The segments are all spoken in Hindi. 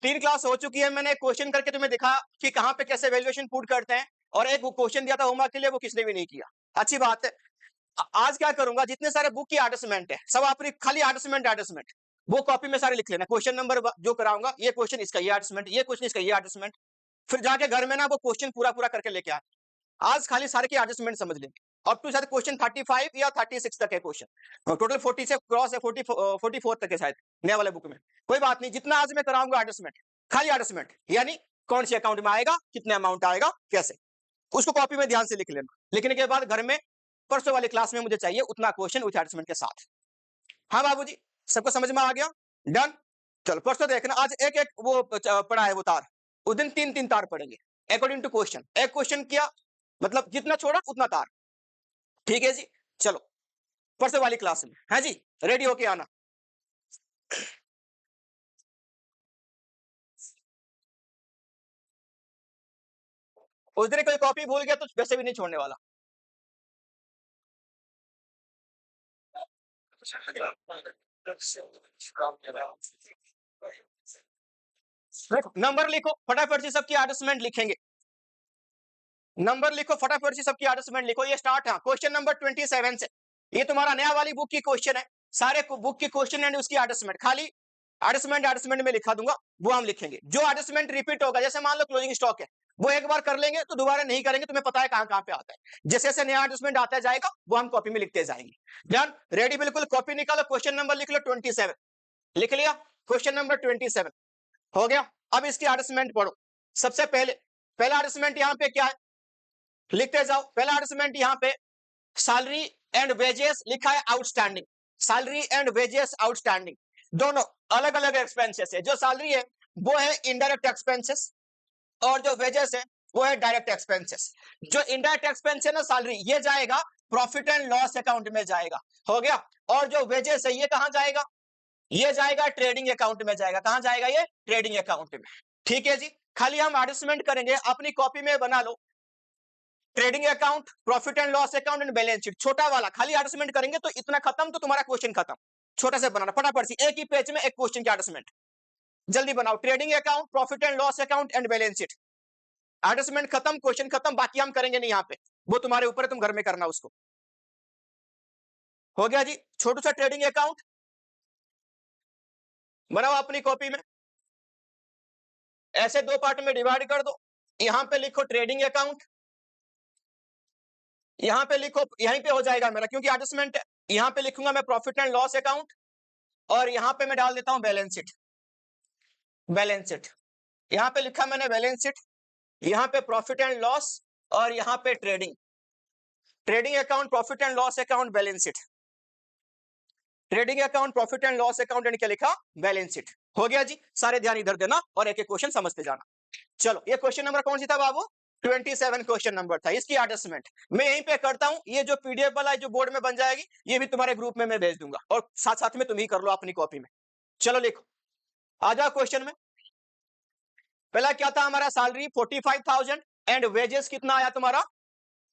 3 क्लास हो चुकी है, मैंने क्वेश्चन करके तुम्हें दिखा कि कहाँ पे कैसे वैल्यूएशन पुट करते हैं, और एक क्वेश्चन दिया था होमवर्क के लिए, वो किसने भी नहीं किया। अच्छी बात है। आज क्या करूंगा, जितने सारे बुक की एडजस्टमेंट है सब अपनी खाली एडजस्टमेंट वो कॉपी में सारे लिख लेना। क्वेश्चन नंबर जो कराऊंगा, ये क्वेश्चन इसका ये एडजस्टमेंट, ये क्वेश्चन इसका ये एडजस्टमेंट, फिर जाके घर में ना वो क्वेश्चन पूरा पूरा करके लेके आए। आज खाली सारे की एडजस्टमेंट समझ लेंगे। अप टू शायद क्वेश्चन 35 या 36 तक है क्वेश्चन, टोटल 40 से क्रॉस है 44 तक है शायद नया वाले बुक में। कोई बात नहीं, जितना आज मैं कराऊंगा एडजस्टमेंट, खाली एडजस्टमेंट, यानी कौन से अकाउंट में आएगा, कितने अमाउंट आएगा, कैसे, उसको कॉपी में ध्यान से लिख लेना। लिखने के बाद घर में परसों वाली क्लास में मुझे चाहिए उतना क्वेश्चन विथ एडजस्टमेंट के साथ। हाँ बाबूजी, सबको समझ में आ गया? डन। चलो परसों देखना, आज एक एक वो पढ़ा है वो तार, उस दिन 3-3 तार पढ़ेंगे अकॉर्डिंग टू क्वेश्चन। एक क्वेश्चन किया मतलब जितना छोड़ा उतना तार। ठीक है जी, चलो परसों वाली क्लास में है जी, रेडी होके आना। उस दिन कोई कॉपी भूल गया तो वैसे भी नहीं छोड़ने वाला। देखो नंबर लिखो फटाफट से, सबकी एडजस्टमेंट लिखेंगे। नंबर लिखो फटाफट से, सबकी एडजस्टमेंट लिखो। ये स्टार्ट है क्वेश्चन नंबर 27 से। ये तुम्हारा नया वाली बुक की क्वेश्चन है, सारे बुक की क्वेश्चन एंड उसकी एडजस्टमेंट, खाली एडजस्टमेंट में लिखा दूंगा, वो हम लिखेंगे। जो एडजस्टमेंट रिपीट होगा, जैसे मान लो क्लोजिंग स्टॉक है, वो एक बार कर लेंगे तो दोबारा नहीं करेंगे, तुम्हें पता है कहां कहां पे आता है। जैसे जैसे नया एडजस्टमेंट आता जाएगा वो हम कॉपी में लिखते जाएंगे। डन, रेडी, बिल्कुल कॉपी निकालो, क्वेश्चन नंबर लिख लो 27। लिख लिया क्वेश्चन नंबर 27, हो गया। अब इसकी एडजस्टमेंट पढ़ो। सबसे पहले पहला एडजस्टमेंट यहाँ पे क्या है, लिखते जाओ। पहला एडजस्टमेंट यहाँ पे सैलरी एंड वेजेस लिखा है outstanding. Salary and wages outstanding, दोनों अलग अलग एक्सपेंसेस है। जो सैलरी है वो है इनडायरेक्ट एक्सपेंसेस, और जो वेजेस है वो है डायरेक्ट एक्सपेंसेस। जो इनडायरेक्ट एक्सपेंस है ना सैलरी, ये जाएगा प्रॉफिट एंड लॉस अकाउंट में जाएगा, हो गया। और जो वेजेस है ये कहां जाएगा, ये जाएगा ट्रेडिंग अकाउंट में जाएगा। कहां जाएगा, ये ट्रेडिंग अकाउंट में। ठीक है जी, खाली हम एडजस्टमेंट करेंगे, अपनी कॉपी में बना लो trading account, profit and loss account and balance sheet, छोटा वाला खाली एडजस्टमेंट करेंगे तो इतना खत्म, तो तुम्हारा क्वेश्चन खत्म। छोटा से बनाना फटाफट से, एक ही पेज में एक क्वेश्चन की एडजस्टमेंट, जल्दी बनाओ। Trading account, profit and loss account and balance sheet, adjustment खत्म, क्वेश्चन खत्म, बाकी हम करेंगे नहीं यहाँ पे, वो तुम्हारे ऊपर है, तुम घर में करना उसको। हो गया जी, छोटू सा ट्रेडिंग अकाउंट बनाओ अपनी कॉपी में, ऐसे दो पार्ट में डिवाइड कर दो। यहां पे लिखो ट्रेडिंग अकाउंट, यहां पे लिखो, यहीं पे हो जाएगा मेरा क्योंकि एडजस्टमेंट है। यहां पे लिखूंगा मैं प्रॉफिट एंड लॉस अकाउंट, और यहां पे मैं डाल देता हूं बैलेंस शीट। बैलेंस शीट यहां पे लिखा मैंने बैलेंस शीट, यहां पे प्रॉफिट एंड लॉस, और यहां पे trading, trading account, profit and loss account, balance sheet. Trading account, profit and loss account and क्या लिखा, बैलेंस शीट। हो गया जी, सारे ध्यान इधर देना और एक एक क्वेश्चन समझते जाना। चलो ये क्वेश्चन नंबर कौन सी था बाबू, 27 क्वेश्चन नंबर था। इसकी एडजस्टमेंट मैं यहीं पे करता हूं, ये जो पीडीएफ वाला जो बोर्ड में बन जाएगी, ये भी तुम्हारे ग्रुप में मैं भेज दूंगा, और साथ साथ में तुम ही कर लो अपनी कॉपी में। चलो लिखो, आ जाओ क्वेश्चन में। पहला क्या था हमारा, सैलरी 45,000 एंड वेजेस कितना आया तुम्हारा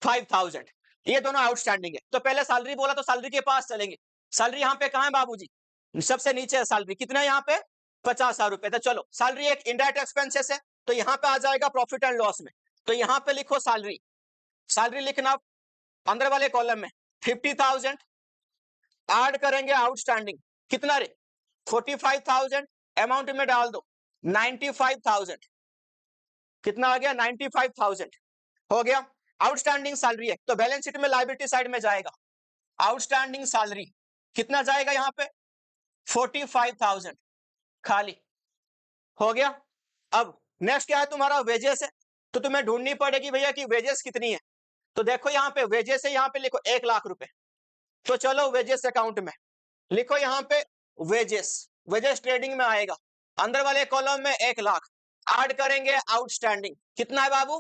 5,000। ये दोनों आउटस्टैंडिंग है, तो पहले सैलरी बोला तो सैलरी के पास चलेंगे। सैलरी यहाँ पे कहां है बाबूजी, सबसे नीचे है सैलरी, कितना है यहाँ पे 50,000 रुपए। तो चलो सैलरी एक इनडायरेक्ट एक्सपेंसेस है, तो यहाँ पे आ जाएगा प्रॉफिट एंड लॉस में, तो यहाँ पे लिखो सैलरी। सैलरी लिखना अंदर वाले कॉलम में 50,000, ऐड करेंगे आउटस्टैंडिंग, कितना रे 45,000, अमाउंट में डाल दो 95,000, कितना आ गया 95,000, हो गया। आउटस्टैंडिंग सैलरी है तो बैलेंस शीट में लायबिलिटी साइड में जाएगा। आउटस्टैंडिंग सैलरी कितना जाएगा यहाँ पे 45,000, खाली, हो गया। अब नेक्स्ट क्या है तुम्हारा, वेजेस है, तो तुम्हें ढूंढनी पड़ेगी भैया कि वेजेस कितनी है। तो देखो यहाँ पे वेजेस है, यहाँ पे लिखो 1,00,000 रुपए। तो चलो वेजेस अकाउंट में लिखो, यहाँ पे वेजेस, वेजेस ट्रेडिंग में आएगा, अंदर वाले कॉलम में 1,00,000, ऐड करेंगे आउटस्टैंडिंग, कितना है बाबू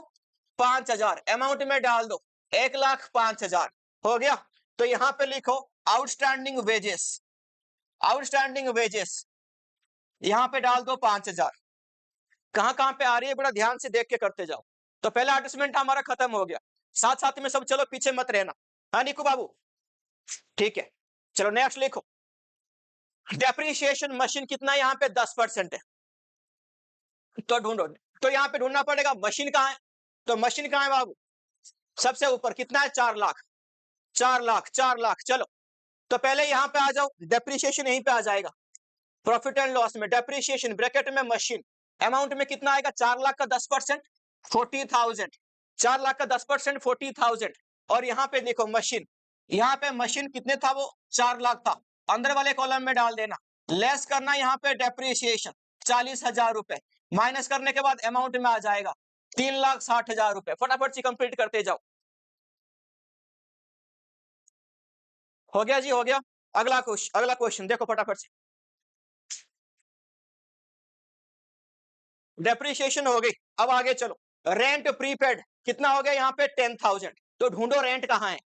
5,000, अमाउंट में डाल दो 1,05,000, हो गया। तो यहाँ पे लिखो आउटस्टैंडिंग वेजेस, आउटस्टैंडिंग वेजेस यहाँ पे डाल दो 5,000। कहां कहां पे आ रही है बड़ा ध्यान से देख के करते जाओ। तो पहला एडजस्टमेंट हमारा खत्म हो गया, साथ साथ में सब चलो पीछे मत रहना, हाँ निकू बाबू, ठीक है। चलो नेक्स्ट लिखो, डेप्रिसिएशन मशीन कितना है यहाँ पे 10% है, तो ढूंढो, तो यहाँ पे ढूंढना पड़ेगा मशीन कहाँ है, तो मशीन कहाँ है बाबू, सबसे ऊपर कितना है, 4 लाख, 4 लाख, 4 लाख। चलो तो पहले यहाँ पे आ जाओ, डेप्रिसिएशन यहीं पे आ जाएगा, प्रॉफिट एंड लॉस में डेप्रिसिएशन ब्रैकेट में मशीन, अमाउंट में कितना आएगा, 4 लाख का 10%, 40,000, 4 लाख का 10% 40,000। और यहाँ पे देखो मशीन, यहाँ पे मशीन कितने था, वो 4 लाख था, अंदर वाले कॉलम में डाल देना, लेस करना यहाँ पे डेप्रिसिएशन 40,000 रुपए, माइनस करने के बाद अमाउंट में आ जाएगा 3,60,000 रुपए। फटाफट से कंप्लीट करते जाओ। हो गया जी, हो गया। अगला क्वेश्चन देखो फटाफट से, डेप्रिसिएशन हो गई। अब आगे चलो, रेंट प्रीपेड कितना हो गया यहाँ पे, 10,000। तो ढूंढो रेंट कहाँ है,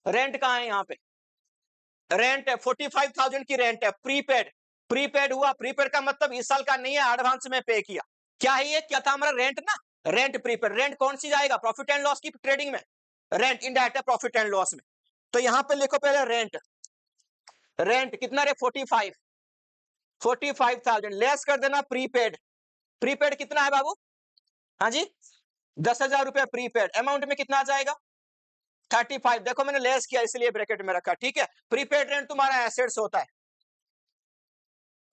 रेंट कहाँ है यहाँ पे, रेंट है 45,000 की रेंट है, प्रीपेड, प्रीपेड हुआ, प्रीपेड का मतलब इस साल का नहीं है, एडवांस में पे किया। क्या है ये, क्या था हमारा, रेंट ना, रेंट प्रीपेड। रेंट कौन सी जाएगा, प्रॉफिट एंड लॉस की ट्रेडिंग में, रेंट इनडायरेक्ट है प्रॉफिट एंड लॉस में। तो यहाँ पे लिखो पहले रेंट, रेंट कितना रे, 45,000 लेस कर देना प्रीपेड, प्रीपेड कितना है बाबू, हाँ जी 10,000 रुपए प्रीपेड, अमाउंट में कितना आ जाएगा 35। देखो मैंने लेस किया इसलिए ब्रैकेट में रखा, ठीक है। प्रीपेड रेंट तुम्हारा एसेट्स होता है,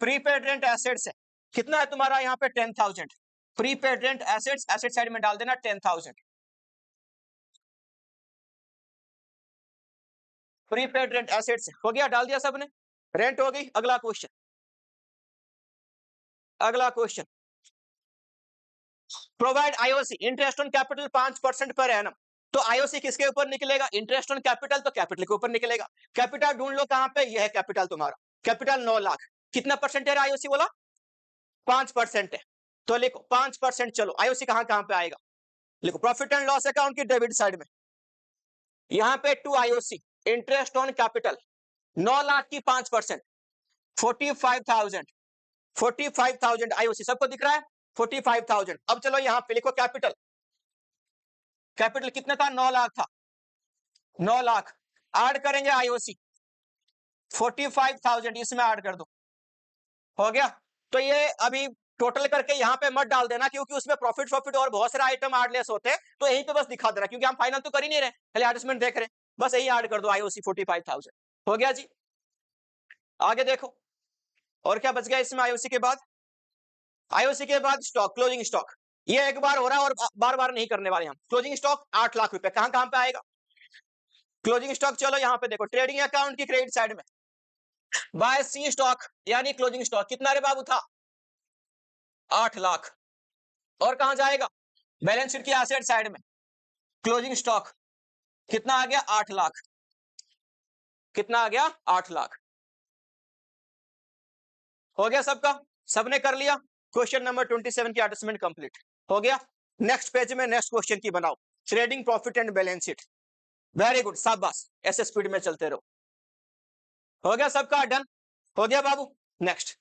प्रीपेड रेंट एसेट्स है, कितना है तुम्हारा यहाँ पे 10,000, prepaid rent assets, asset side में डाल देना 10,000, प्रीपेड रेंट एसेट्स हो गया, डाल दिया सबने, रेंट हो गई। अगला क्वेश्चन, अगला question, provide IOC interest on capital 5% per annum. तो आईओसी किसके ऊपर निकलेगा, इंटरेस्ट ऑन कैपिटल, तो कैपिटल के ऊपर निकलेगा। कैपिटल ढूंढ लो कहां पे, यह है कैपिटल तुम्हारा, कैपिटल 9 लाख, कितना परसेंट है आईओसी बोला, 5% है। तो लिखो 5%, चलो आईओसी कहां कहां पे आएगा, लिखो प्रॉफिट एंड लॉस अकाउंट की डेबिट साइड में, यहां पे to IOC interest on capital 9 lakh की 5%, 45,000, 45,000 आईओसी, सबको दिख रहा है 45,000। अब चलो यहां पे लिखो कैपिटल, कैपिटल कितना था, 9 लाख था, 9 लाख ऐड करेंगे आईओसी 45,000 इसमें ऐड कर दो, हो गया। तो ये अभी टोटल करके यहाँ पे मत डाल देना, क्योंकि उसमें प्रॉफिट और बहुत सारे आइटम ऐड लेस होते हैं, तो यहीं पे बस दिखा देना, क्योंकि हम फाइनल तो कर ही नहीं रहे, पहले एडजस्टमेंट देख रहे हैं, बस यही ऐड कर दो आईओसी 45,000, हो गया जी। आगे देखो और क्या बच गया इसमें, आईओसी के बाद, आईओसी के बाद स्टॉक, क्लोजिंग स्टॉक, ये एक बार हो रहा है और बार बार नहीं करने वाले हम। क्लोजिंग स्टॉक 8 लाख रुपए, कहां कहां पे आएगा क्लोजिंग स्टॉक, चलो यहाँ पे देखो ट्रेडिंग अकाउंट की क्रेडिट साइड में, बाय सी स्टॉक यानी क्लोजिंग स्टॉक कितना रे बाबू था, 8 लाख। और कहां जाएगा, बैलेंस शीट की एसेट साइड में, क्लोजिंग स्टॉक कितना आ गया, 8 लाख, कितना आ गया, 8 लाख। हो गया सबका, सबने कर लिया। क्वेश्चन नंबर 27 की अटेस्टमेंट कंप्लीट हो गया। नेक्स्ट पेज में नेक्स्ट क्वेश्चन की बनाओ, trading profit and balance sheet. Very good, शाबाश, ऐसे स्पीड में चलते रहो। हो गया सबका, डन हो गया बाबू। नेक्स्ट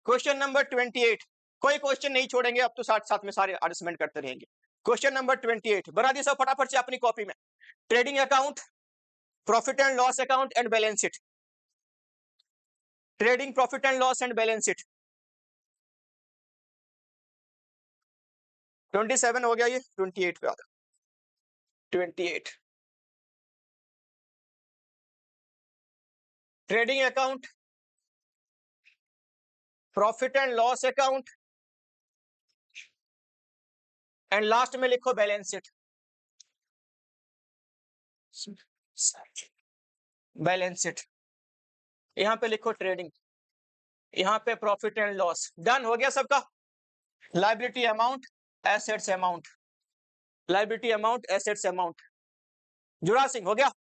क्वेश्चन नंबर 28, कोई क्वेश्चन नहीं छोड़ेंगे अब तो, साथ साथ में सारे एडजस्टमेंट करते रहेंगे। क्वेश्चन नंबर 28 बना दी सब फटाफट से अपनी कॉपी में, trading account, profit and loss account and balance sheet, trading profit and loss and balance sheet. 27 हो गया, ये 28 पे आ गया, 28 trading account, profit and loss account and last में लिखो बैलेंस शीट, बैलेंस शीट यहां पे लिखो ट्रेडिंग, यहां पे प्रॉफिट एंड लॉस। डन हो गया सबका। Liability amount, assets amount, liability amount, assets amount, जुड़ा सिंह हो गया।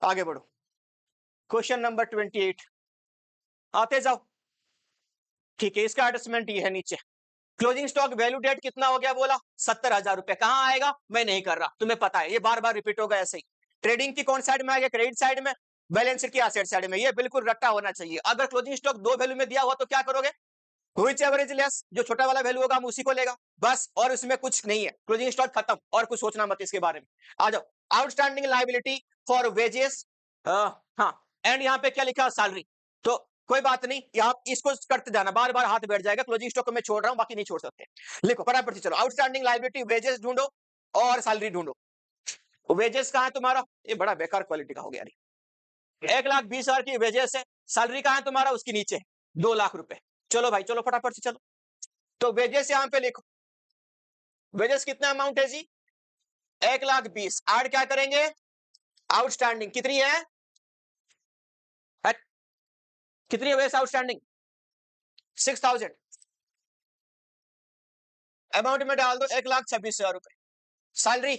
आगे बढ़ो, क्वेश्चन नंबर 28 आते जाओ, ठीक है। इसका एडजस्टमेंट ये है नीचे, क्लोजिंग स्टॉक वैल्यू डेट कितना हो गया बोला, 70,000 रुपए। कहां आएगा, मैं नहीं कर रहा, तुम्हें पता है, ये बार बार रिपीट होगा ऐसे ही। ट्रेडिंग की कौन साइड में आएगा, क्रेडिट साइड में, बैलेंस शीट की एसेट साइड में। ये बिल्कुल रट्टा होना चाहिए। अगर क्लोजिंग स्टॉक 2 वैल्यू में दिया हुआ तो क्या करोगे, व्हिच एवरेज लेस, जो छोटा वाला वैल्यू होगा हम उसी को लेगा बस, और इसमें कुछ नहीं है, क्लोजिंग स्टॉक खत्म, और कुछ सोचना मत इसके बारे में। आ जाओ, आउटस्टैंडिंग लायबिलिटी फॉर वेजेस, हाँ, एंड यहाँ पे क्या लिखा, सैलरी। तो कोई बात नहीं, आप इसको करते जाना, बार बार हाथ बैठ जाएगा। क्लोजिंग स्टॉक को मैं छोड़ रहा हूं, बाकी नहीं छोड़ सकते। लिखो फटाफट से, चलो आउटस्टैंडिंग लायबिलिटी, वेजेस ढूंढो और सैलरी ढूंढो। वेजेस कहाँ है तुम्हारा? ये बड़ा बेकार क्वालिटी का हो गया। 1,20,000 की वेजेस है। सैलरी कहाँ है तुम्हारा? उसके नीचे 2 लाख रुपए। चलो भाई चलो फटाफट से चलो। तो वेजेस यहां पे लिखो, वेजेस कितना अमाउंट है जी? 1,20,000। ऐड क्या करेंगे? आउटस्टैंडिंग कितनी है? कितनी है वेजेस आउटस्टैंडिंग? 6,000। अमाउंट में डाल दो 1,26,000 रुपए। सैलरी,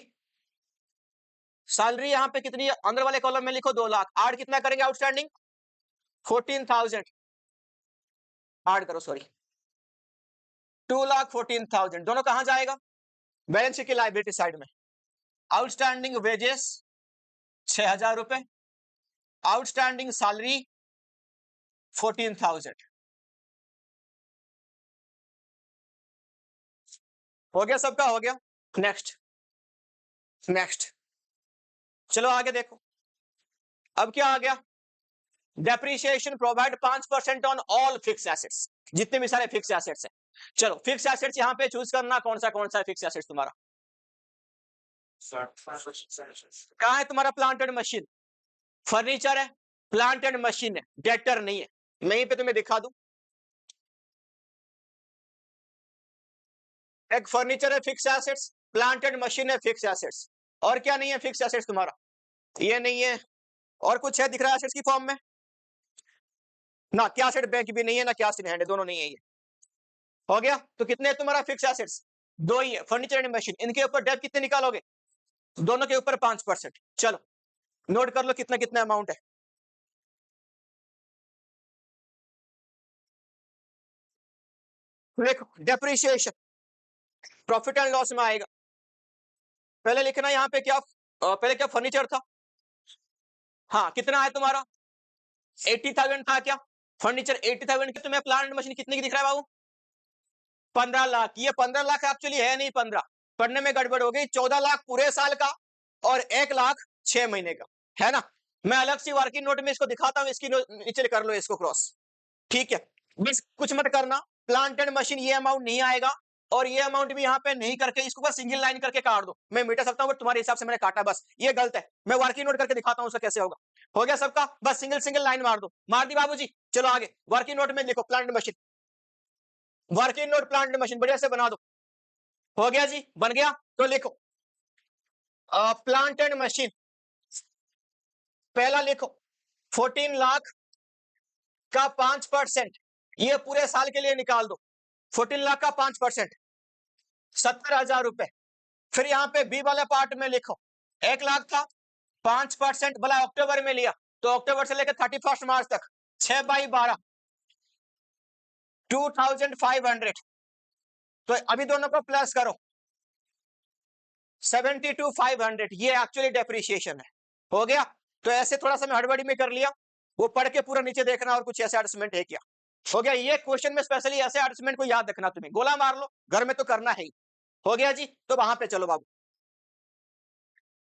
सैलरी यहां पे कितनी है? अंदर वाले कॉलम में लिखो 2 लाख। ऐड कितना करेंगे आउटस्टैंडिंग? 14,000। ऐड करो, सॉरी 2,14,000। दोनों कहां जाएगा? बैलेंस शीट की लायबिलिटी साइड में। आउटस्टैंडिंग वेजेस 6,000 रुपए, आउटस्टैंडिंग सैलरी 14,000। हो गया, सबका हो गया। नेक्स्ट नेक्स्ट, चलो आगे देखो। अब क्या आ गया? Depreciation provide 5% on all fix assets, जितने भी सारे फिक्स एसेट्स हैं। चलो फिक्स एसेट्स यहां पे चूज करना, कौन सा फिक्स एसेट्स तुम्हारा? कहां है तुम्हारा? प्लांट एंड मशीन, फर्नीचर है, प्लांट एंड मशीन है, डेटर नहीं है। मैं यहीं पे तुम्हें दिखा दूं, एक फर्नीचर है fix assets, plant and machine है फिक्स एसेट्स, और क्या नहीं है फिक्स एसेट्स तुम्हारा? ये नहीं है। और कुछ है दिख रहा है एसेट्स की फॉर्म में? ना कैश एट बैंक भी नहीं है, ना कैश इन हैंड है, दोनों नहीं है ये। हो गया। तो कितने है तुम्हारा फिक्स एसेट्स? 2 ही है, फर्नीचर एंड मशीन। इनके ऊपर डेट कितने निकालोगे? दोनों के ऊपर 5%। चलो नोट कर लो कितना कितना अमाउंट है। देखो डेप्रिसिएशन प्रॉफिट एंड लॉस में आएगा। पहले लिखना यहाँ पे क्या, पहले क्या फर्नीचर था? हाँ, कितना है तुम्हारा? 80,000 था क्या? फर्नीचर 80,000 की। तुम्हें प्लांट एंड मशीन कितने की दिख रहा है बाबू? 15 लाख। ये 15 लाख एक्चुअली है नहीं 15, पढ़ने में गड़बड़ हो गई। 14 लाख पूरे साल का और 1 लाख 6 महीने का, है ना? मैं अलग सी वर्किंग नोट में इसको दिखाता हूं, इसकी नीचे कर लो इसको क्रॉस। ठीक है, बस कुछ मत करना। प्लांट एंड मशीन ये अमाउंट नहीं आएगा, और ये अमाउंट भी यहाँ पे नहीं करके इसको बस सिंगल लाइन करके काट दो। मैं मिटा सकता हूँ बट तुम्हारे हिसाब से मैंने काटा, बस ये गलत है। मैं वर्किंग नोट करके दिखाता हूँ उसका कैसे होगा। हो गया सबका? बस सिंगल सिंगल लाइन मार दो। मार दी बाबूजी। चलो आगे वर्किंग नोट में लिखो plant and machine, working note plant and machine बढ़िया से बना दो। हो गया जी, बन गया। तो लिखो प्लांट एंड मशीन, पहला लिखो 14 लाख का 5%, ये पूरे साल के लिए निकाल दो। 14 लाख का 5%, 70,000 रुपए। फिर यहाँ पे बी वाले पार्ट में लिखो 1 लाख था, 5% भला अक्टूबर में लिया तो अक्टूबर से लेकर 31 मार्च तक 6/12 2,500। तो अभी दोनों को प्लस करो 72,500, ये एक्चुअली डेप्रिसिएशन है। हो गया। तो ऐसे थोड़ा सा मैं हड़बड़ी में कर लिया, वो पढ़ के पूरा नीचे देखना और कुछ ऐसे एडजस्टमेंट है क्या। हो गया। ये क्वेश्चन में स्पेशली ऐसे एडजस्टमेंट को याद रखना, तुम्हें गोला मार लो, घर में तो करना है ही। हो गया जी। तो वहां पे चलो बाबू,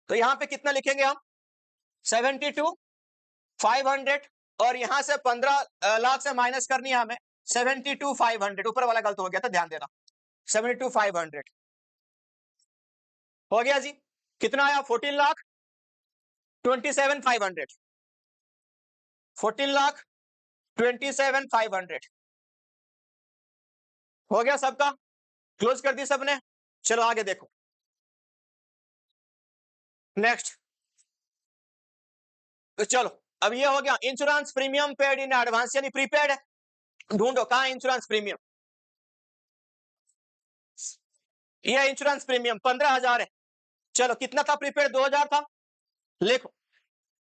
तो यहां पे कितना लिखेंगे हम? 72,500, और यहां से 15 लाख से माइनस करनी है हमें 72,500। ऊपर वाला गलत हो गया था, ध्यान देना। 72,500 हो गया जी। कितना आया? 14 लाख 27,500, 14 लाख 27,500। हो गया सबका? क्लोज कर दी सबने? चलो आगे देखो नेक्स्ट। तो चलो अब ये हो गया insurance premium paid in advance, यानी प्रीपेड है। ढूंढो कहां इंश्योरेंस प्रीमियम। ये इंश्योरेंस प्रीमियम 15,000 है। चलो कितना था प्रीपेड? 2,000 था। लिखो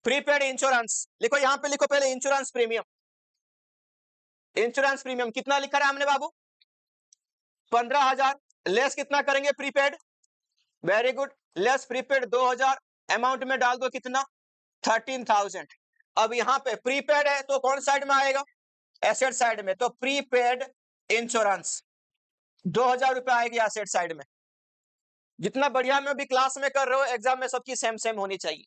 प्रीपेड इंश्योरेंस, लिखो यहां पे लिखो पहले इंश्योरेंस प्रीमियम। इंश्योरेंस प्रीमियम कितना लिखा है हमने बाबू? 15,000। लेस कितना करेंगे prepaid? Very good, less prepaid 2,000। Amount में डाल दो कितना? 13,000। अब यहां पे प्रीपेड है तो कौन साइड में आएगा? एसेट साइड में। तो प्रीपेड इंश्योरेंस 2,000 रुपए आएगी एसेट साइड में। जितना बढ़िया मैं भी क्लास में कर रहे हो, एग्जाम में सबकी सेम सेम होनी चाहिए,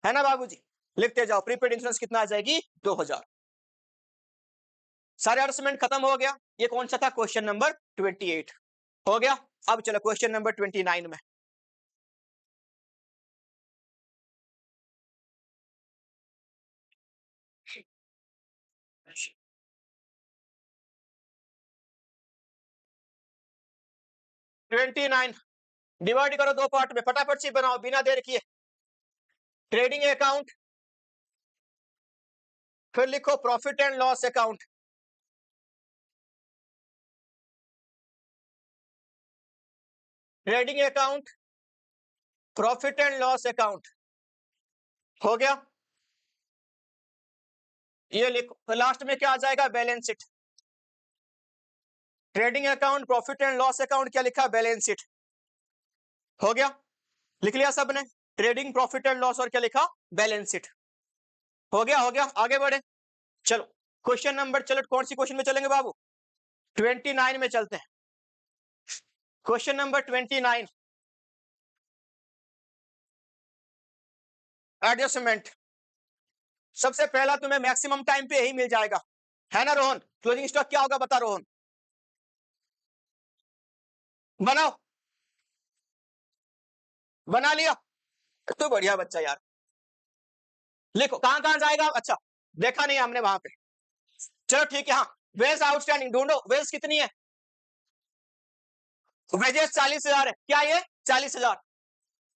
है ना बाबूजी? लिखते जाओ प्रीपेड इंश्योरेंस कितना आ जाएगी? 2,000। सारे एडजस्टमेंट खत्म हो गया। ये कौन सा था? क्वेश्चन नंबर 28 हो गया। अब चलो क्वेश्चन नंबर 29 में। ट्वेंटी नाइन डिवाइड करो दो पार्ट में, फटाफट से बनाओ बिना देर किए। ट्रेडिंग अकाउंट, फिर लिखो profit and loss account. Trading account, profit and loss account हो गया। ये लिखो, लास्ट में क्या आ जाएगा? Balance sheet. Trading account, profit and loss account, क्या लिखा? Balance sheet. हो गया, लिख लिया सबने? ट्रेडिंग, प्रॉफिट एंड लॉस और क्या लिखा? Balance sheet. हो गया, हो गया। आगे बढ़े, चलो क्वेश्चन नंबर, चलो कौन सी क्वेश्चन में चलेंगे बाबू? 29 में चलते हैं। Question number 29, adjustment. सबसे पहला तुम्हें मैक्सिमम टाइम पे यही मिल जाएगा, है ना रोहन? क्लोजिंग स्टॉक क्या होगा बता रोहन? बनाओ, बना लिया तो बढ़िया बच्चा यार। लिखो कहां कहां जाएगा? अच्छा देखा नहीं हमने वहां पे। चलो ठीक है, हाँ वेल्स आउटस्टैंडिंग ढूंढो। वेल्स कितनी है? वेजेस 40,000 है। क्या ये 40,000?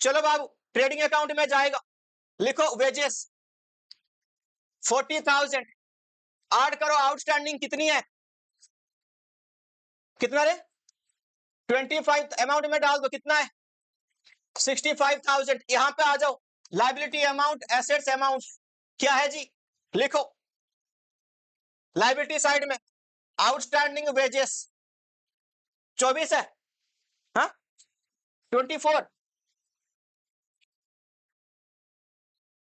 चलो बाबू ट्रेडिंग अकाउंट में जाएगा, लिखो वेजेस 40,000, ऐड करो आउटस्टैंडिंग कितनी है? कितना रे? 25 अमाउंट में डाल दो, कितना है? 65,000। यहां पे आ जाओ, लाइबिलिटी अमाउंट, एसेट्स अमाउंट क्या है जी? लिखो लाइबिलिटी साइड में आउटस्टैंडिंग वेजेस 24 है, हाँ 24।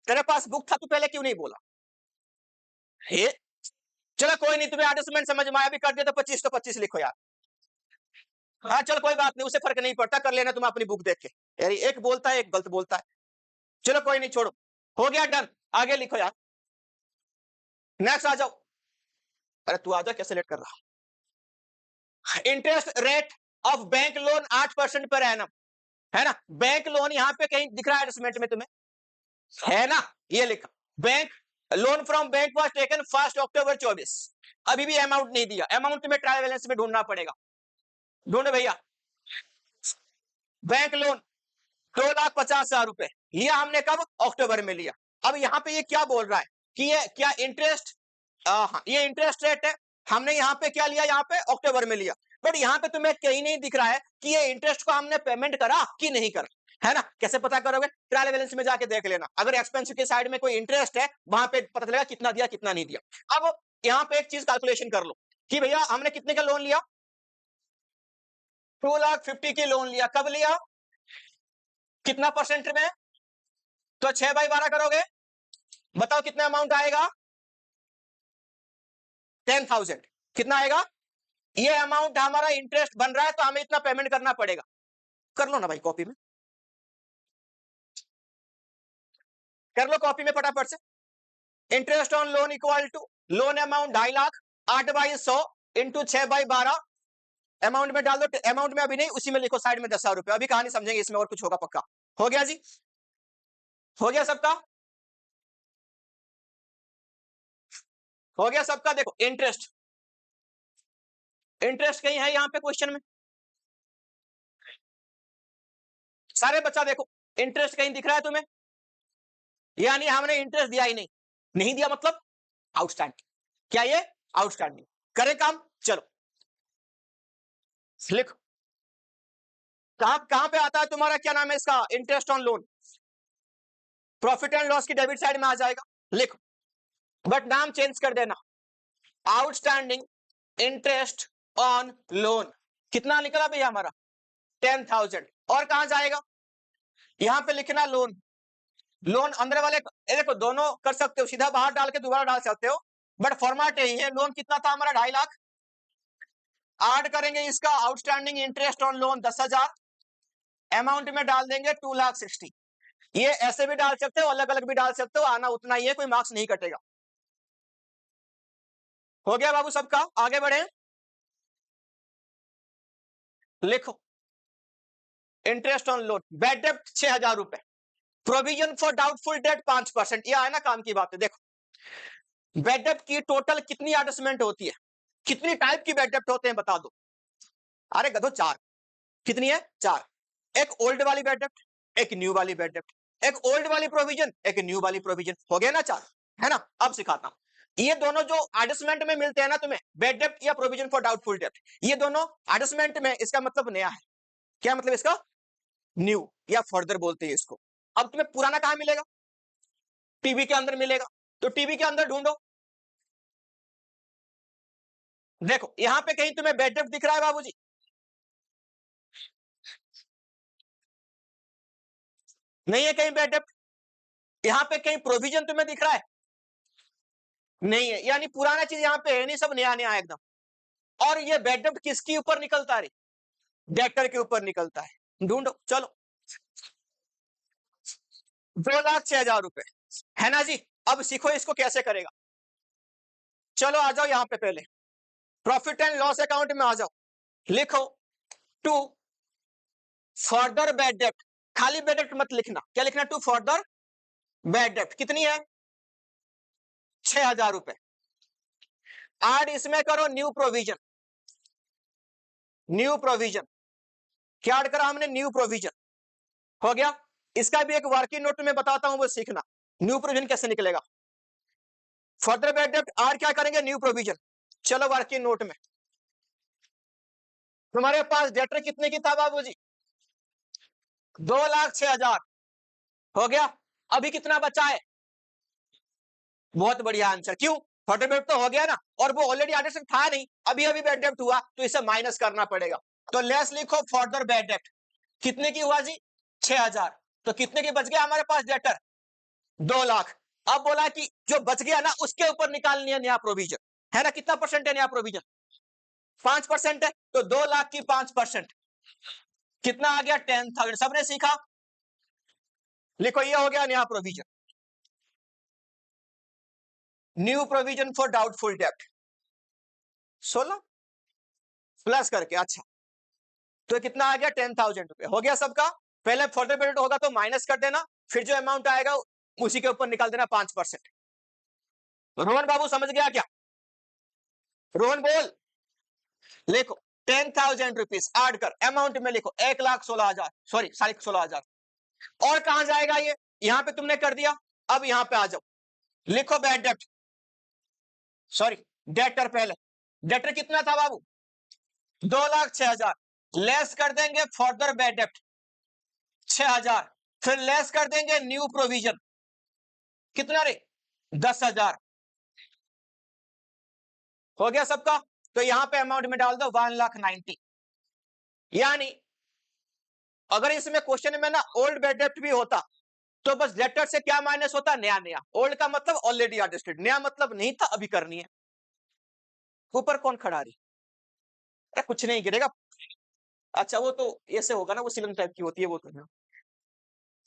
तेरे पास बुक था तो पहले क्यों नहीं बोला? हे चलो कोई नहीं, तुम्हें एडजस्टमेंट समझ में आया भी कर दिया तो 25 तो 25 लिखो यार। हाँ चलो कोई बात नहीं, उसे फर्क नहीं पड़ता, कर लेना तुम अपनी बुक देख के। यार एक बोलता है एक गलत बोलता है, चलो कोई नहीं छोड़ो, हो गया डन। आगे लिखो यार, नेक्स्ट आ जाओ। अरे तू आ जा, कैसे लेट कर रहा? Interest rate of bank loan 8% per annum, है ना? बैंक लोन यहां पे कहीं दिख रहा है एडजस्टमेंट में तुम्हें, है ना? ये लिखा bank loan from bank was taken 1 अक्टूबर 24। अभी भी अमाउंट नहीं दिया, अमाउंट तुम्हें ट्रायल बैलेंस में ढूंढना पड़ेगा। ढूंढो भैया, बैंक लोन 2,50,000 रुपए लिया हमने, कब? अक्टूबर में लिया। अब यहाँ पे ये क्या बोल रहा है कि ये क्या इंटरेस्ट, हाँ ये इंटरेस्ट रेट है, हमने यहाँ पे क्या लिया? यहाँ पे अक्टूबर में लिया। बट यहाँ पे तुम्हें कहीं नहीं दिख रहा है कि ये इंटरेस्ट को हमने पेमेंट करा कि नहीं करा, है ना? कैसे पता करोगे? ट्रायल बैलेंस में जाके देख लेना, अगर एक्सपेंस के साइड में कोई इंटरेस्ट है वहां पे पता चलेगा कितना दिया कितना नहीं दिया। अब यहाँ पे एक चीज कैलकुलेशन कर लो कि भैया हमने कितने का लोन लिया? 2,50,000 की लोन लिया। कब लिया? कितना परसेंट में? तो 6/12 करोगे, बताओ कितना अमाउंट आएगा? 10,000। कितना आएगा? ये अमाउंट हमारा इंटरेस्ट बन रहा है तो हमें इतना पेमेंट करना पड़ेगा। कर लो ना भाई कॉपी में, कर लो कॉपी में फटाफट से। Interest on loan equal to loan amount 2.5 lakh, 8/100 into 6/12 amount में डाल दो। अमाउंट में अभी नहीं, उसी में लिखो साइड में 10,000 रुपए, अभी कहानी समझेंगे इसमें और कुछ होगा पक्का। हो गया जी, हो गया सबका, हो गया सबका। देखो इंटरेस्ट, इंटरेस्ट कहीं है यहाँ पे क्वेश्चन में? सारे बच्चा देखो इंटरेस्ट कहीं दिख रहा है तुम्हें? यानी हमने इंटरेस्ट दिया ही नहीं, नहीं दिया मतलब आउटस्टैंडिंग। क्या ये आउटस्टैंडिंग? करे काम, चलो लिखो। कहां पे आता है तुम्हारा, क्या नाम है इसका? Interest on loan, profit and loss की डेबिट साइड में आ जाएगा। लिखो, बट नाम चेंज कर देना, आउटस्टैंडिंग इंटरेस्ट ऑन लोन। कितना निकला भैया हमारा? 10,000। और कहां जाएगा? यहां पे लिखना लोन, लोन अंदर वाले देखो दोनों कर सकते हो, सीधा बाहर डाल के दोबारा डाल सकते हो, बट फॉर्मेट यही है। लोन कितना था हमारा? 2.5 लाख, ऐड करेंगे इसका outstanding interest on loan 10,000, amount में डाल देंगे 2,60,000। ये ऐसे भी डाल सकते हो, अलग अलग भी डाल सकते हो, आना उतना ही है, कोई मार्क्स नहीं कटेगा। हो गया बाबू सबका, आगे बढ़े। लिखो इंटरेस्ट ऑन लोन, बैड डेप्ट 6,000 रुपए, प्रोविजन फॉर डाउटफुल डेट 5%। यह है ना काम की बात है। देखो बैड डेप्ट की टोटल कितनी एडजस्टमेंट होती है, कितनी टाइप की बैड डेप्ट होते हैं बता दो। अरे गधो 4। कितनी है? 4। एक ओल्ड वाली बैड डेप्ट, एक न्यू वाली बैड डेप्ट, एक ओल्ड वाली प्रोविजन, एक न्यू वाली प्रोविजन, हो गया ना 4, है ना। अब सिखाता हूं, ये दोनों जो एडजस्टमेंट में मिलते हैं ना तुम्हें, बैड डेप्ट या प्रोविजन फॉर डाउटफुल डेप्ट, ये दोनों एडजस्टमेंट में, इसका मतलब नया है। क्या मतलब इसका? न्यू या फर्दर बोलते हैं इसको। अब तुम्हें पुराना कहां मिलेगा? टीवी के अंदर मिलेगा, तो टीवी के अंदर ढूंढो। देखो यहां पे कहीं तुम्हें बैड डेप्ट दिख रहा है बाबूजी? नहीं है कहीं बैड डेप्ट। यहां पे कहीं प्रोविजन तुम्हें दिख रहा है? नहीं है, यानी पुराना चीज यहां पे है नहीं, सब नया नया एकदम। और ये बैड डेप्ट किसके ऊपर निकलता है? डेक्टर के ऊपर निकलता है। ढूंढो चलो। 2,06,000 रुपए, है ना जी। अब सीखो इसको कैसे करेगा। चलो आ जाओ यहां पे, पहले प्रॉफिट एंड लॉस अकाउंट में आ जाओ। लिखो टू फर्दर बैड डेप्ट, खाली बैड डेप्ट मत लिखना, क्या लिखना? टू फर्दर बैड डेप्ट कितनी है? 6,000 रुपए। ऐड इसमें करो न्यू प्रोविजन, न्यू प्रोविजन क्या ऐड करा हमने? New provision. हो गया। इसका भी एक वर्किंग नोट में बताता हूं, वो सीखना न्यू प्रोविजन कैसे निकलेगा। फर्दर बैड डेप्ट और क्या करेंगे? New provision. चलो वर्किंग नोट में, तुम्हारे पास डेटर कितने की था बाबूजी? 2,06,000। हो गया। अभी कितना बचा है? बहुत बढ़िया आंसर। क्यों? फर्दर बैड तो हो गया ना, और वो ऑलरेडी एडजस्टेड था नहीं, अभी अभी बैड डेप्ट हुआ, तो इसे माइनस करना पड़ेगा। तो लेस लिखो फर्दर बैड डेप्ट कितने की हुआ जी? 6,000। तो कितने की बच गया हमारे पास डेटर? 2,00,000। अब बोला कि जो बच गया ना उसके ऊपर निकालनी है नया प्रोविजन, है ना। कितना परसेंट है नया प्रोविजन? 5% है, तो 2,00,000 की 5% कितना आ गया? 10,000। सबने सीखा। लिखो ये हो गया नया provision, new provision for doubtful डेप्ट 16 प्लस करके। अच्छा तो कितना आ गया? 10,000 रुपए। हो गया सबका। पहले फर्दर पेमेंट होगा तो माइनस कर देना, फिर जो अमाउंट आएगा उसी के ऊपर निकाल देना 5%। रोहन बाबू समझ गया क्या? रोहन बोल। लिखो 10,000 रुपीज ऐड कर अमाउंट में, लिखो 1,16,000, सॉरी 16,000। और कहां जाएगा ये? यहां पे तुमने कर दिया। अब यहां पे आ जाओ, लिखो बैड डेप्ट, सॉरी डेटर। पहले डेटर कितना था बाबू? 2,06,000। लेस कर देंगे फर्दर बैड डेप्ट 6,000, फिर लेस कर देंगे न्यू प्रोविजन कितना रे? 10,000। हो गया सबका। तो यहां पे अमाउंट में डाल दो 1,90,000। यानी अगर इसमें क्वेश्चन में ना ओल्ड बैड डेप्ट भी होता तो बस डेटर से क्या माइनस होता? नया नया। ओल्ड का मतलब ऑलरेडी एडजस्टेड, नया मतलब नहीं था अभी करनी है। ऊपर कौन खड़ा रही? अरे कुछ नहीं गिरेगा। अच्छा वो तो ऐसे होगा ना, वो सिलन टाइप की होती है वो तो।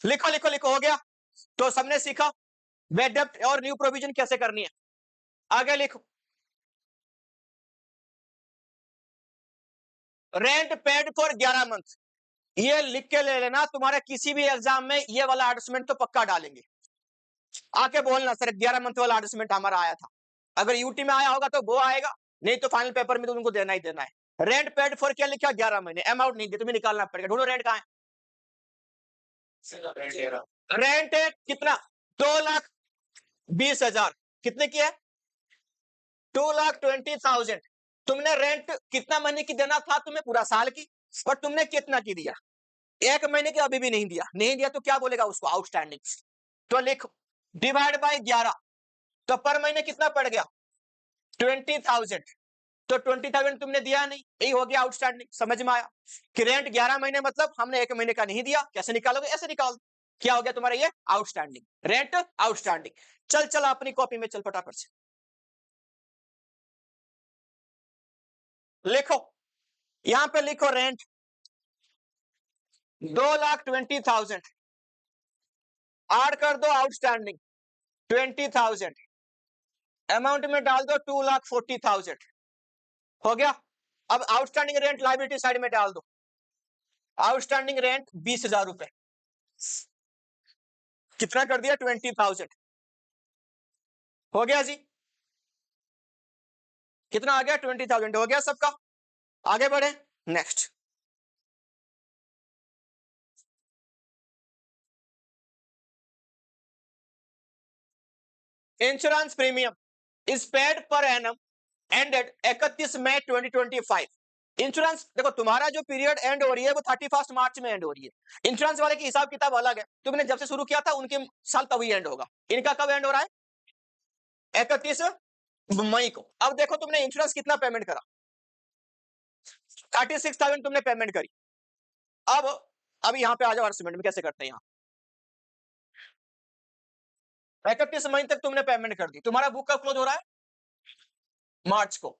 लिखो लिखो लिखो, हो गया। तो सबने सीखा बैड डेप्ट और न्यू प्रोविजन कैसे करनी है। आगे लिखो रेंट पेड फॉर 11 मंथ। ये लिख के ले लेना, तुम्हारे किसी भी एग्जाम में ये वाला एडजस्टमेंट तो पक्का डालेंगे। आके बोलना सर 11 मंथ वाला एडजस्टमेंट हमारा आया था। अगर यूटी में आया होगा तो वो आएगा, नहीं तो फाइनल पेपर में तो तुमको देना ही देना है। रेंट पेड फॉर क्या लिखा? 11 महीने। अमाउंट नहीं दिया, तुम्हें निकालना पड़ेगा। ढूंढो रेंट कहां है। रेंट है कितना? 2,20,000। कितने की है? 2,20,000। तुमने रेंट कितना महीने की देना था तुम्हें? पूरा साल की। और तुमने कितना की दिया? 1 महीने की अभी भी नहीं दिया। नहीं दिया तो क्या बोलेगा उसको? आउटस्टैंडिंग। तो लिखो डिवाइड बाय 11, तो पर महीने कितना पड़ गया? 20,000। तो 20,000 तुमने दिया नहीं, यही हो गया आउटस्टैंडिंग। समझ में आया कि रेंट 11 महीने मतलब हमने 1 महीने का नहीं दिया। कैसे निकालोगे? ऐसे निकाल दो। क्या हो गया तुम्हारा? ये आउटस्टैंडिंग, रेंट आउटस्टैंडिंग। चल चल अपनी कॉपी में चल फटाफट से लिखो। यहां पे लिखो रेंट 2,20,000 ऐड कर दो आउटस्टैंडिंग 20,000। अमाउंट में डाल दो 2,40,000, हो गया। अब आउटस्टैंडिंग रेंट लाइबिलिटी साइड में डाल दो, आउटस्टैंडिंग रेंट 20,000 रुपए, कितना कर दिया 20,000, हो गया जी, कितना आ गया 20,000, हो गया सबका। आगे बढ़े next, insurance premium is paid per annum ended 31 May 2025। Insurance देखो, तुम्हारा जो पीरियड एंड हो रही है वो 31 मार्च में एंड हो रही है। इंश्योरेंस वाले की हिसाब किताब अलग है, तुमने जब से शुरू किया था उनके साल तभी एंड होगा, इनका कब एंड हो रहा है 31 मई को। अब देखो तुमने इंश्योरेंस कितना पेमेंट करा, 36,000 तुमने पेमेंट करी। अब यहां पे आ जाओ, अरेंजमेंट में कैसे करते हैं। यहाँ 31 मई तक तुमने पेमेंट कर दी, तुम्हारा बुक कब क्लोज हो रहा है, मार्च को।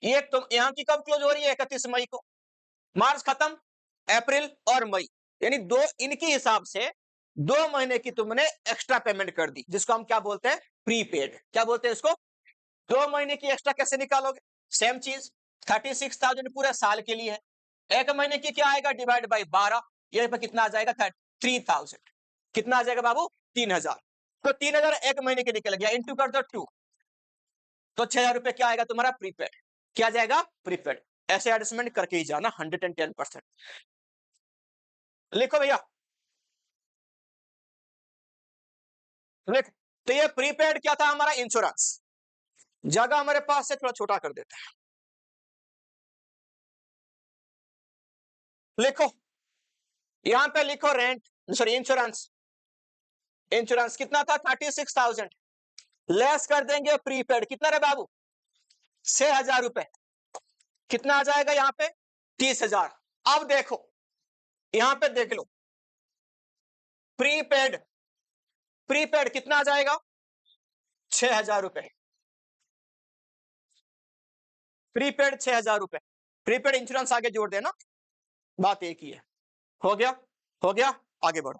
ये तुम यहाँ की कब क्लोज हो रही है 31 मई को, मार्च खत्म, अप्रैल और मई, यानी दो, इनके हिसाब से 2 महीने की तुमने एक्स्ट्रा पेमेंट कर दी, जिसको हम क्या बोलते हैं, प्रीपेड। क्या बोलते हैं इसको, 2 महीने की एक्स्ट्रा कैसे निकालोगे, सेम चीज, 36,000 पूरे साल के लिए है, 1 महीने की क्या आएगा, डिवाइड बाई 12, ये पे कितना आ जाएगा 3,000, कितना आ जाएगा बाबू 3,000, तो 3,000 1 महीने के निकल गया, इंटू कर दो 2, तो 6,000 रुपए क्या आएगा तुम्हारा प्रीपेड, क्या जाएगा प्रीपेड। ऐसे एडजस्टमेंट करके ही जाना 110%। लिखो भैया, लिख, तो ये प्रीपेड क्या था हमारा, इंश्योरेंस। जगह हमारे पास से थोड़ा छोटा कर देते हैं, लिखो, यहां पे लिखो रेंट, सॉरी इंश्योरेंस, इंश्योरेंस कितना था 36,000, लेस कर देंगे प्रीपेड, कितना रे बाबू 6,000 रुपए, कितना आ जाएगा यहाँ पे 30,000। अब देखो यहां पे देख लो, प्रीपेड, प्रीपेड कितना आ जाएगा 6,000 रुपए, प्रीपेड 6,000 रुपए, प्रीपेड इंश्योरेंस आगे जोड़ देना, बात एक ही है। हो गया, हो गया, आगे बढ़ो।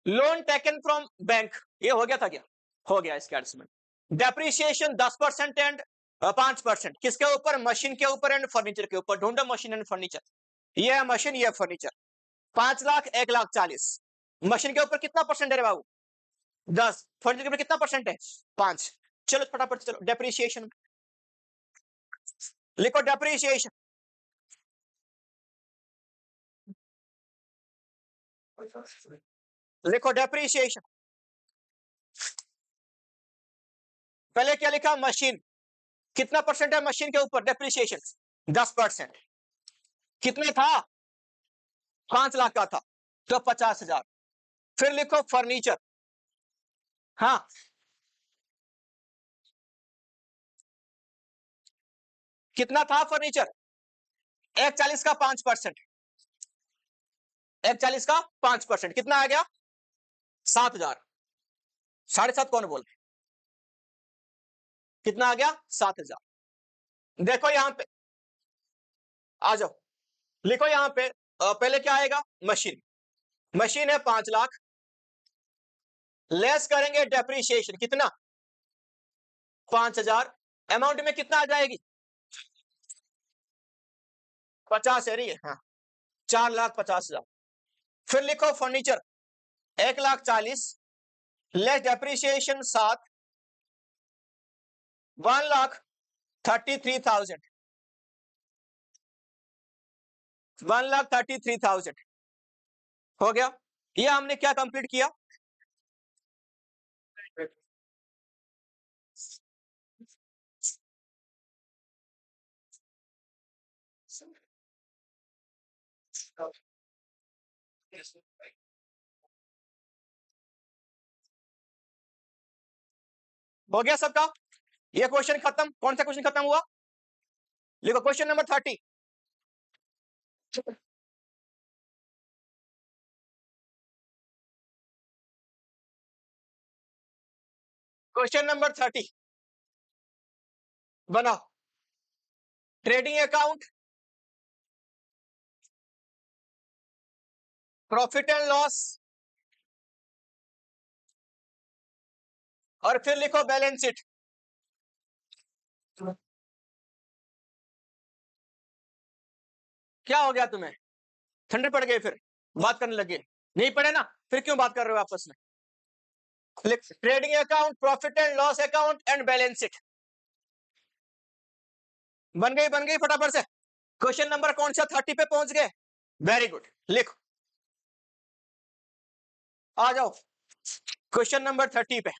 लोन टेकन फ्रॉम बैंक, ये हो गया था क्या, हो गया इसका एडजस्टमेंट। डेप्रिसिएशन 10% एंड 5%, किसके ऊपर, मशीन के ऊपर एंड फर्नीचर के ऊपर, ढूंढो मशीन एंड फर्नीचर, ये है मशीन, ये फर्नीचर, 5 लाख 1,40,000, मशीन के ऊपर कितना परसेंट है बाबू 10, फर्नीचर के ऊपर कितना परसेंट है 5, चलो फटाफट चलो डेप्रिसिएशन लिखो, डेप्रिसिएशन, लिखो डेप्रिसिएशन, पहले क्या लिखा, मशीन, कितना परसेंट है मशीन के ऊपर डेप्रिसिएशन 10%, कितने था 5 लाख का था, तो 50,000। फिर लिखो फर्नीचर, हाँ कितना था फर्नीचर 1,40,000 का 5%, 1,40,000 का 5%, कितना आ गया 7,000, 7.5 कौन बोल, कितना आ गया 7,000। देखो यहां पे आ जाओ, लिखो यहां पे पहले क्या आएगा, मशीन, मशीन है 5 लाख, लेस करेंगे डेप्रिसिएशन कितना 5,000, अमाउंट में कितना आ जाएगी 50 है रही है, हाँ 4,50,000। फिर लिखो फर्नीचर 1,40,000, लेस डेप्रिसिएशन 7, 1,33,000, 1,33,000, हो गया। ये हमने क्या कंप्लीट किया, हो गया सबका, ये क्वेश्चन खत्म। कौन सा क्वेश्चन खत्म हुआ, लिखो क्वेश्चन नंबर 30, क्वेश्चन नंबर 30 बनाओ, trading account profit and loss और फिर लिखो बैलेंस शीट। क्या हो गया तुम्हें, ठंडे पड़ गए, फिर बात करने लगे? नहीं पड़े ना, फिर क्यों बात कर रहे हो आपस में? Trading account, profit and loss account and balance sheet बन गई फटाफट से। क्वेश्चन नंबर कौन सा, 30 पे पहुंच गए? वेरी गुड, लिखो, आ जाओ क्वेश्चन नंबर 30 पे।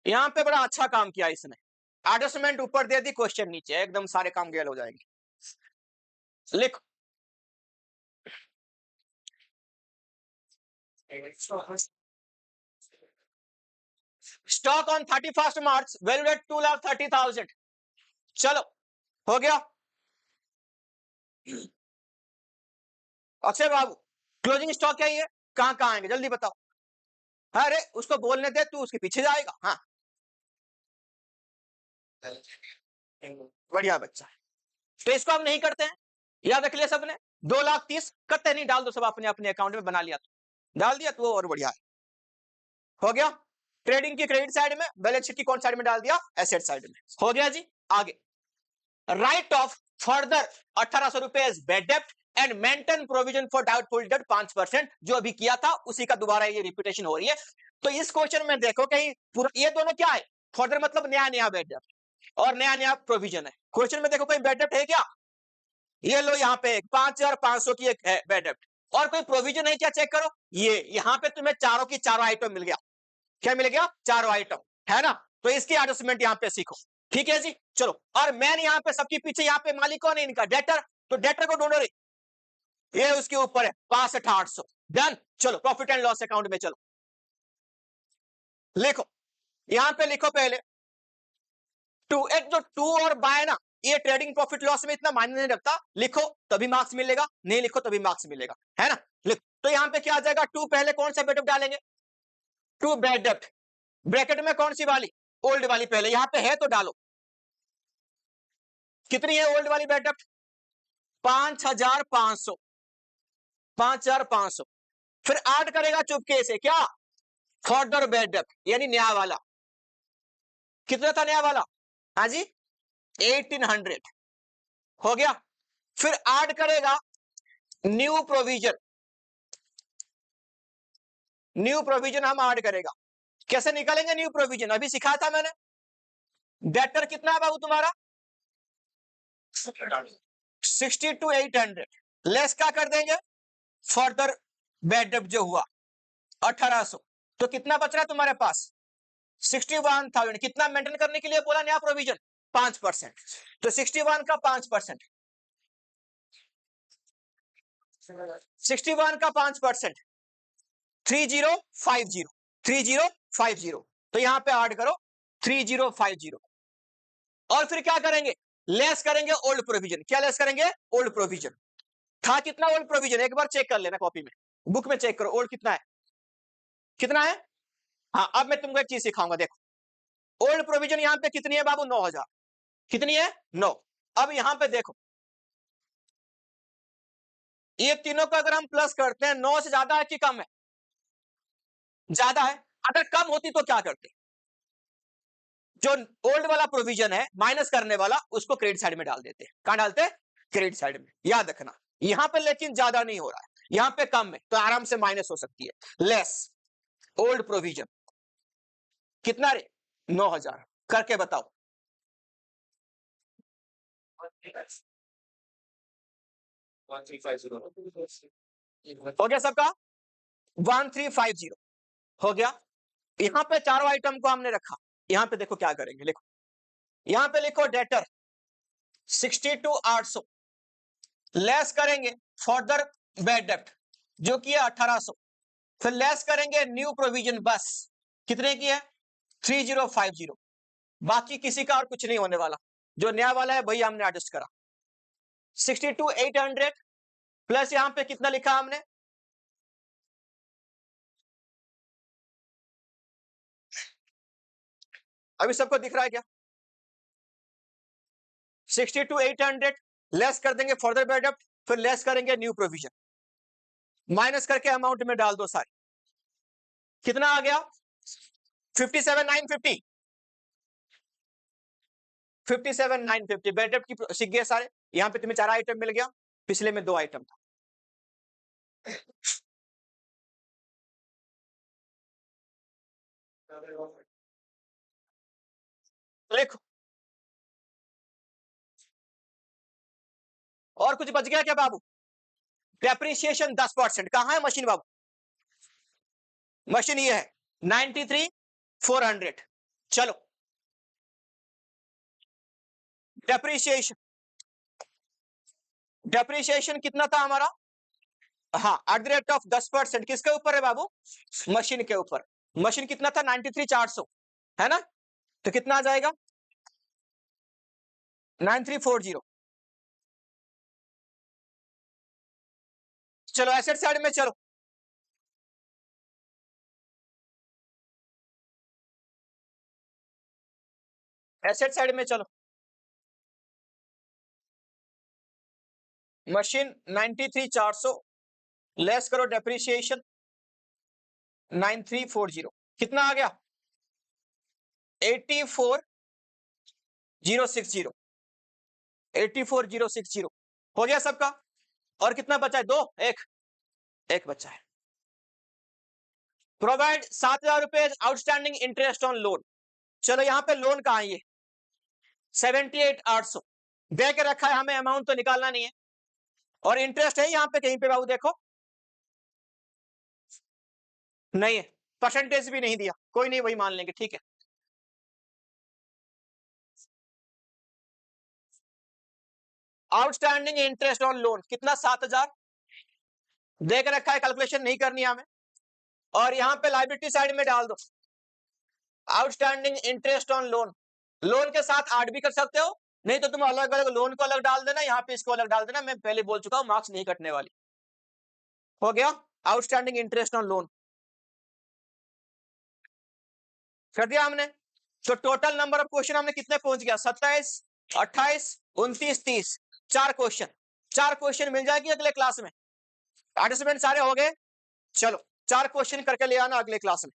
यहां पे बड़ा अच्छा काम किया इसने, एडजस्टमेंट ऊपर दे दी, क्वेश्चन नीचे, एकदम सारे काम गेल हो जाएंगे। लिखो, stock on 31 March valued at 2,30,000। चलो हो गया। अक्षय बाबू, क्लोजिंग स्टॉक क्या है, कहां कहां आएंगे जल्दी बताओ। अरे उसको बोलने दे, तू उसके पीछे जाएगा। हाँ बढ़िया बच्चा। तो इसको हम नहीं करते हैं, याद रख लिया सबने। 2,30,000 कत्ते नहीं, डाल दो सब अपने अपने अकाउंट में, बना लिया तो डाल दिया तो और बढ़िया है। हो गया, ट्रेडिंग की क्रेडिट साइड में, बैलेंस शीट की कौन साइड में डाल दिया, एसेट साइड में। हो गया जी। आगे, राइट ऑफ फर्दर 1,800 रुपए बैड डेप्ट and maintain provision for doubtful debt 5%, जो अभी किया था उसी का दोबारा ये रिपीटेशन हो रही है। तो इस क्वेश्चन में देखो कहीं ये दोनों क्या है, फर्दर मतलब नया नया बैड डेप्ट और नया नया प्रोविजन है। क्वेश्चन में देखो कोई बैड डेप्ट है क्या, ये लो यहाँ पे 5,500 की एक है बैड डेप्ट, और कोई प्रोविजन है क्या, चेक करो। ये यहाँ पे तुम्हें चारों की चारों आइटम मिल गया। क्या मिल गया, चारों आइटम, है ना। तो इसकी एडजस्टमेंट यहाँ पे सीखो, ठीक है जी। चलो, और मैन यहाँ पे सबके पीछे, यहाँ पे मालिक कौन है इनका, डेटर, तो डेटर को ढूंढो रे, ये उसके ऊपर है 62,800। डन। चलो प्रॉफिट एंड लॉस अकाउंट में चलो, लिखो यहां पे, लिखो पहले टू। एक जो टू और बाय ना, ये ट्रेडिंग प्रॉफिट लॉस में इतना मायने नहीं रखता, लिखो तभी मार्क्स मिलेगा, नहीं लिखो तभी मार्क्स मिलेगा, है ना। लिख, तो यहां पे क्या आ जाएगा, टू पहले कौन सा बैड डालेंगे, टू बैड डेप्ट, ब्रैकेट में कौन सी वाली, ओल्ड वाली पहले यहां पे है तो डालो। कितनी है ओल्ड वाली बैड डेप्ट, 5,500, 5,500। फिर ऐड करेगा चुपके से क्या, फर्दर बैड डेप्ट यानी नया वाला। कितना था नया वाला, हाँ जी 1,800। हो गया। फिर ऐड करेगा न्यू प्रोविजन, न्यू प्रोविजन हम ऐड करेगा। कैसे निकालेंगे न्यू प्रोविजन, अभी सिखाया था मैंने। डेटर कितना है बाबू तुम्हारा, 62,800, लेस क्या कर देंगे, फर्दर बैड डेप्ट जो हुआ 1,800, तो कितना बच रहा है तुम्हारे पास, 61,000। कितना मेंटेन करने के लिए बोला, नया प्रोविजन 5%, तो 61 का 5%, 61 का 5%, 3050, 3050। तो यहां पे ऐड करो 3050, और फिर क्या करेंगे, लेस करेंगे ओल्ड प्रोविजन। क्या लेस करेंगे, ओल्ड प्रोविजन। था कितना ओल्ड प्रोविजन, एक बार चेक कर लेना कॉपी में, बुक में चेक करो ओल्ड कितना है, कितना है। हाँ अब मैं तुमको एक चीज सिखाऊंगा, देखो ओल्ड प्रोविजन यहां पे कितनी है बाबू, 9,000। कितनी है, 9। अब यहां पे देखो, ये तीनों को अगर हम प्लस करते हैं, 9 से ज्यादा है कि कम है, ज्यादा है। अगर कम होती तो क्या करते, जो ओल्ड वाला प्रोविजन है माइनस करने वाला, उसको क्रेडिट साइड में डाल देते। कहां डालते, क्रेडिट साइड में, याद रखना। यहां पे लेकिन ज्यादा नहीं हो रहा है, यहां पे कम है, तो आराम से माइनस हो सकती है। लेस ओल्ड प्रोविजन कितना रे, 9,000, करके बताओ। हो गया सबका, 1350 हो गया। यहां पे चारों आइटम को हमने रखा, यहां पे देखो क्या करेंगे, लिखो यहां पे लिखो डेटर 62,800, लेस करेंगे फर्दर बैड डेप्ट जो कि है 1,800, फिर लेस करेंगे न्यू प्रोविजन, बस कितने की है 3050। बाकी किसी का और कुछ नहीं होने वाला, जो नया वाला है वही हमने एडजस्ट करा। 62,800 प्लस यहां पे कितना लिखा हमने, अभी सबको दिख रहा है क्या, 62,800 लेस कर देंगे फर्दर बैड डेप्ट फिर लेस करेंगे न्यू प्रोविजन, माइनस करके अमाउंट में डाल दो सारी। कितना आ गया? 57,950, 57,950 बैड डेब्ट की सीख गए सारे। यहाँ पे तुम्हें 4 आइटम मिल गया, पिछले में 2 आइटम था। लिखो। और कुछ बच गया क्या बाबू? डेप्रिसिएशन 10%। कहां है मशीन बाबू? मशीन ये है 93,400। चलो डेप्रिसिएशन, डेप्रिसिएशन कितना था हमारा? हाँ, एट द रेट ऑफ 10%। किसके ऊपर है बाबू? मशीन के ऊपर। मशीन कितना था? 93,400 है ना? तो कितना आ जाएगा? 9340। चलो एसेट साइड में चलो। एसेट साइड में चलो। मशीन 93,400 लेस करो डेप्रिसिएशन 9340, कितना आ गया? 84,060, 84,060 हो गया सबका। और कितना बचा है? 2, एक बचा है। प्रोवाइड 7,000 रुपए आउटस्टैंडिंग इंटरेस्ट ऑन लोन। चलो यहां पे लोन कहां है? 78,800 दे के रखा है हमें, अमाउंट तो निकालना नहीं है। और इंटरेस्ट है यहां पे कहीं पे बाबू? देखो नहीं है, परसेंटेज भी नहीं दिया, कोई नहीं, वही मान लेंगे, ठीक है। आउटस्टैंडिंग इंटरेस्ट ऑन लोन कितना? 7,000 दे के रखा है, कैलकुलेशन नहीं करनी है हमें। और यहां पे लायबिलिटी साइड में डाल दो outstanding interest on loan. Loan के साथ ऐड भी कर सकते हो, नहीं तो तुम अलग अलग लोन को अलग डाल देना, यहाँ पे इसको अलग डाल देना। मैं पहले बोल चुका हूं मार्क्स नहीं कटने वाली। हो गया आउटस्टैंडिंग इंटरेस्ट ऑन लोन, कर दिया हमने। तो टोटल नंबर ऑफ क्वेश्चन हमने कितने पहुंच गया? 27, 28, 29, 30। 4 क्वेश्चन, 4 क्वेश्चन मिल जाएगी अगले क्लास में। पार्टिसिपेंट सारे हो गए? चलो 4 क्वेश्चन करके ले आना अगले क्लास में।